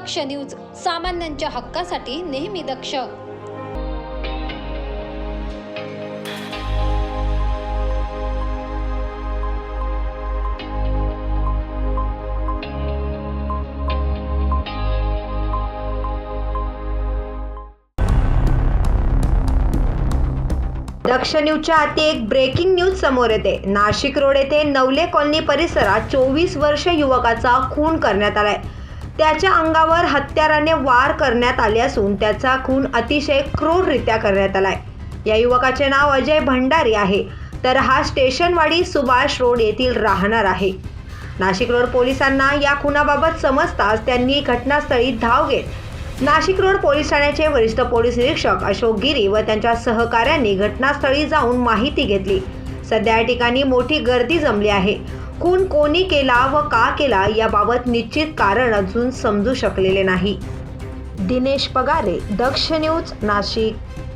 दक्ष news, सामान्यांच्या हक्कासाठी नेहमी दक्ष. दक्ष न्यूजच्या हाती एक ब्रेकिंग न्यूज समोर येते. नाशिक रोड येथे नवले कॉलनी परिसरात 24 वर्ष युवकाचा खून करण्यात आलाय. त्याच्या अंगावर हत्याराने वार करण्यात आले असून त्याचा खून अतिशय क्रूररित्या करण्यात आलाय. या युवकाचे नाव अजय भंडारी आहे, तर हा स्टेशनवाडी सुभाष रोड येथील राहणार आहे. नाशिक रोड पोलिसांना या खुनाबाबत समजताच त्यांनी घटनास्थळी धाव घेत नाशिक रोड पोलीस ठाण्याचे वरिष्ठ पोलीस निरीक्षक अशोक गिरी व त्यांच्या सहकाऱ्यांनी घटनास्थळी जाऊन माहिती घेतली. सध्या या ठिकाणी मोठी गर्दी जमली आहे. खून कोणी केला व का केला याबाबत निश्चित कारण अजून समजू शकलेले नाही. दिनेश पगारे, दक्ष न्यूज, नाशिक.